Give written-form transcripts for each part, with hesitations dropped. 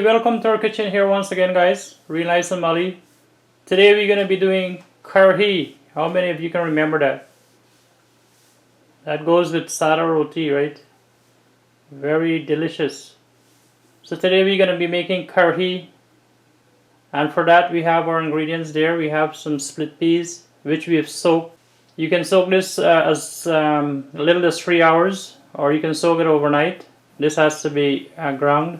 welcome to our kitchen here once again, guys. Real nice and Molly. Today we're going to be doing Karhee. How many of you can remember that? That goes with sada roti, right? Very delicious. So today we're going to be making Karhee. And for that we have our ingredients there. We have some split peas, which we have soaked. You can soak this as little as 3 hours, or you can soak it overnight. This has to be ground.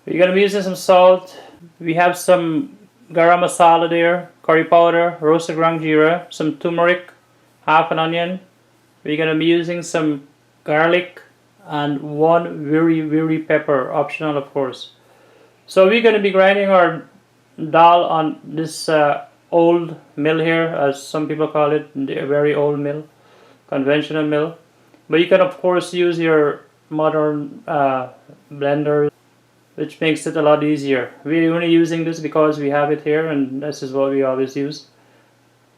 We're going to be using some salt. We have some garam masala there, curry powder, roasted ground jeera, some turmeric, half an onion. We're going to be using some garlic and one wiri pepper, optional of course. So we're going to be grinding our dal on this old mill here, as some people call it, the very old mill, conventional mill. But you can of course use your modern blender, which makes it a lot easier. We're only using this because we have it here and this is what we always use.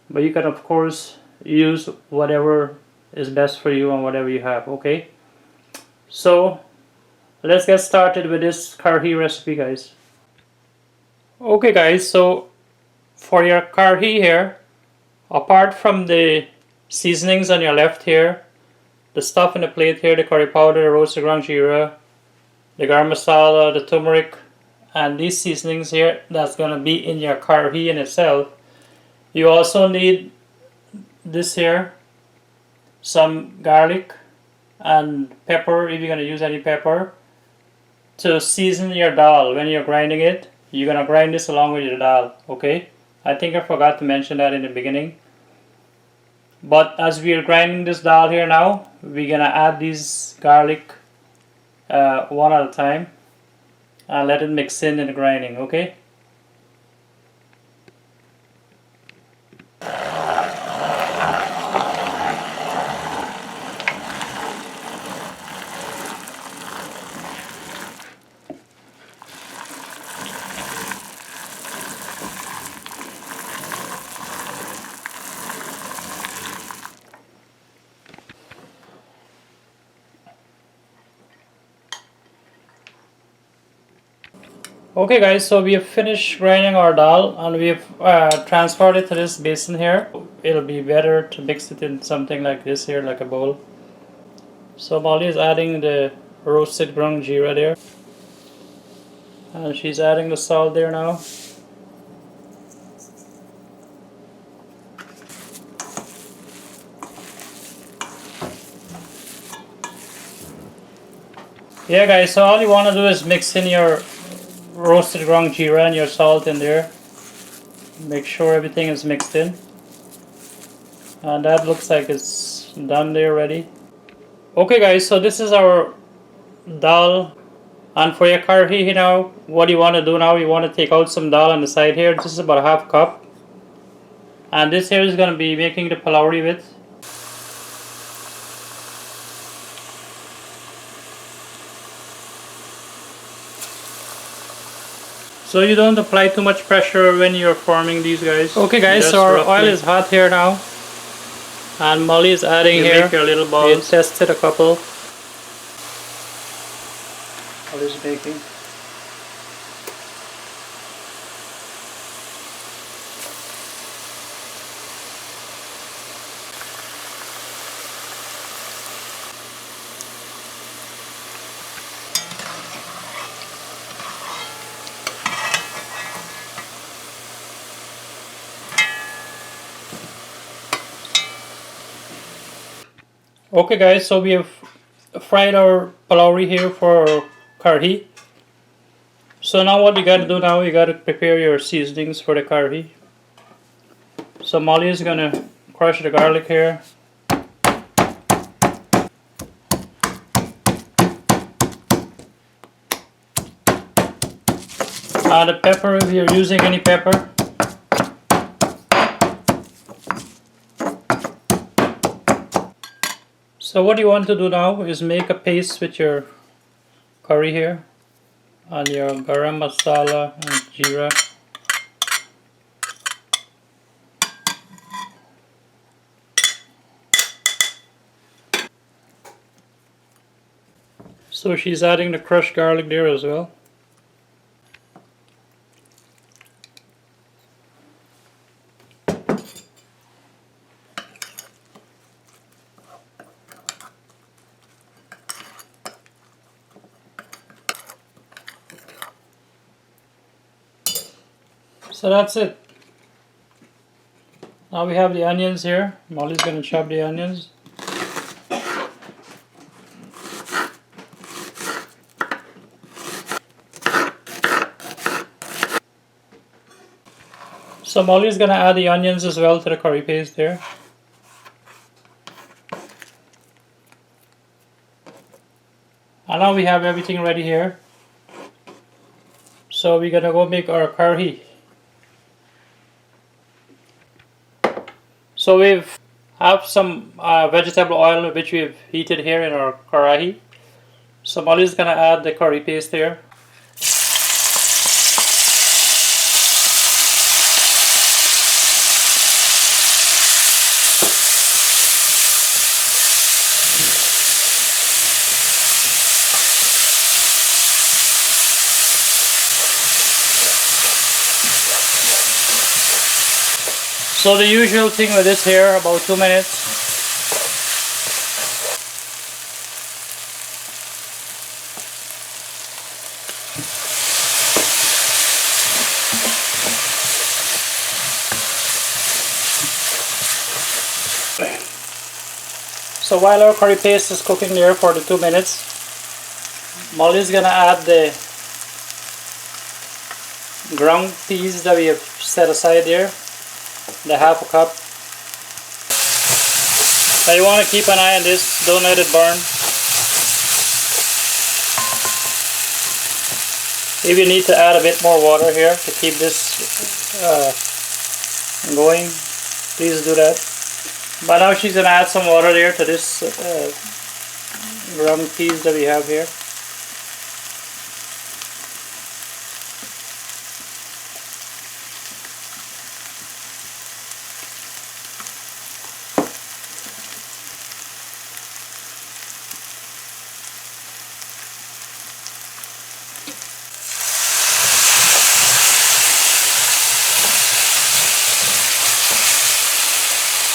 But you can of course use whatever is best for you and whatever you have, okay? So let's get started with this Karhee recipe, guys. Okay guys, so for your Karhee here, apart from the seasonings on your left here, the stuff in the plate here, the curry powder, the roasted ground jeera, the garam masala, the turmeric, and these seasonings here, that's going to be in your Karhee in itself. You also need this here, some garlic and pepper, if you're going to use any pepper, to season your dal. When you're grinding it, you're going to grind this along with your dal, okay? I think I forgot to mention that in the beginning. But as we are grinding this dal here now, we're going to add these garlic one at a time and let it mix in the grinding, okay? Okay guys, so we have finished grinding our dal and we have transferred it to this basin here. It'll be better to mix it in something like this here, like a bowl. So Molly is adding the roasted ground jeera there. And she's adding the salt there now. Yeah guys, so all you want to do is mix in your roasted ground jeera and your salt in there. Make sure everything is mixed in. And that looks like it's done there ready. Okay guys, so this is our dal. And for your Karhee now, what you want to do now, you want to take out some dal on the side here. This is about a half cup. And this here is going to be making the Pholouri with. So you don't apply too much pressure when you're forming these, guys. Okay guys, just so our oil is hot here now. And Molly is adding here. Make your little balls. We tested a couple. Molly's making. Okay guys, so we have fried our Pholouri here for our Karhee. So now what you gotta do now, you gotta prepare your seasonings for the Karhee. So Molly is gonna crush the garlic here. The pepper, if you're using any pepper. So what you want to do now is make a paste with your curry here and your garam masala and jeera. So she's adding the crushed garlic there as well. So that's it. Now we have the onions here. Molly's going to chop the onions. So Molly's going to add the onions as well to the curry paste there. And now we have everything ready here. So we're going to go make our karhee. So we have some vegetable oil which we've heated here in our Karhee. So Molly's going to add the curry paste here. So the usual thing with this here, about 2 minutes. So while our curry paste is cooking there for the 2 minutes, Molly's gonna add the ground peas that we have set aside there. The half a cup. Now you want to keep an eye on this, don't let it burn. If you need to add a bit more water here to keep this going, please do that. But now she's going to add some water there to this ground peas that we have here.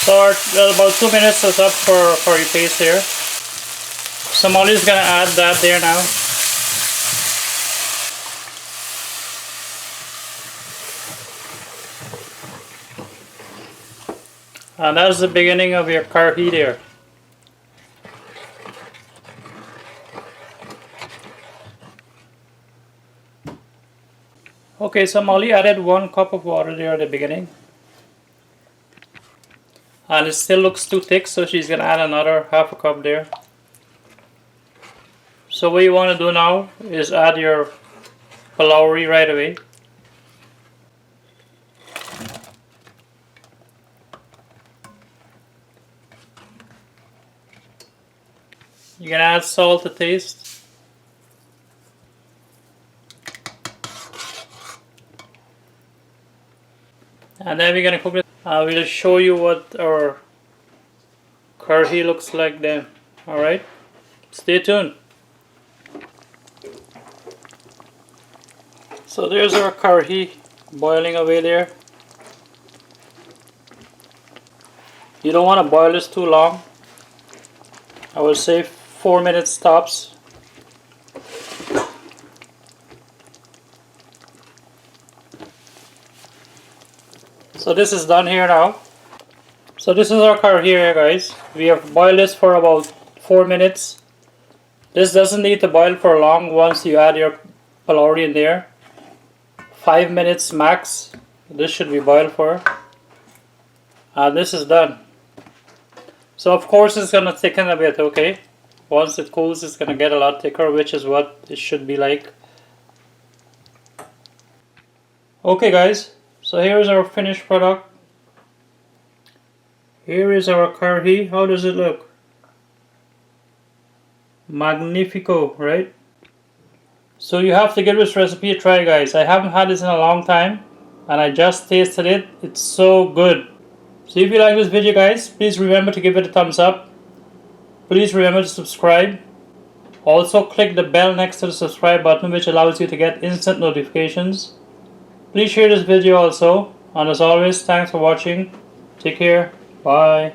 So about 2 minutes is up for curry paste here. So Molly's gonna add that there now. And that's the beginning of your karhee there. Okay, so Molly added 1 cup of water there at the beginning. And it still looks too thick, so she's going to add another half a cup there. So what you want to do now is add your Pholouri right away. You're going to add salt to taste. And then we're going to cook it. I will show you what our karhee looks like then. Alright, stay tuned. So there's our karhee boiling away there. You don't want to boil this too long. I will say 4 minutes tops. So this is done here now. So this is our karhee here, guys. We have boiled this for about 4 minutes. This doesn't need to boil for long once you add your Pholouri in there. 5 minutes max. This should be boiled for. And this is done. So of course it's gonna thicken a bit, okay? Once it cools, it's gonna get a lot thicker, which is what it should be like. Okay, guys. So here is our finished product. Here is our karhee. How does it look? Magnifico, right? So you have to give this recipe a try, guys. I haven't had this in a long time and I just tasted it. It's so good. So if you like this video, guys, please remember to give it a thumbs up. Please remember to subscribe. Also click the bell next to the subscribe button, which allows you to get instant notifications. Please share this video also, and as always, thanks for watching. Take care. Bye.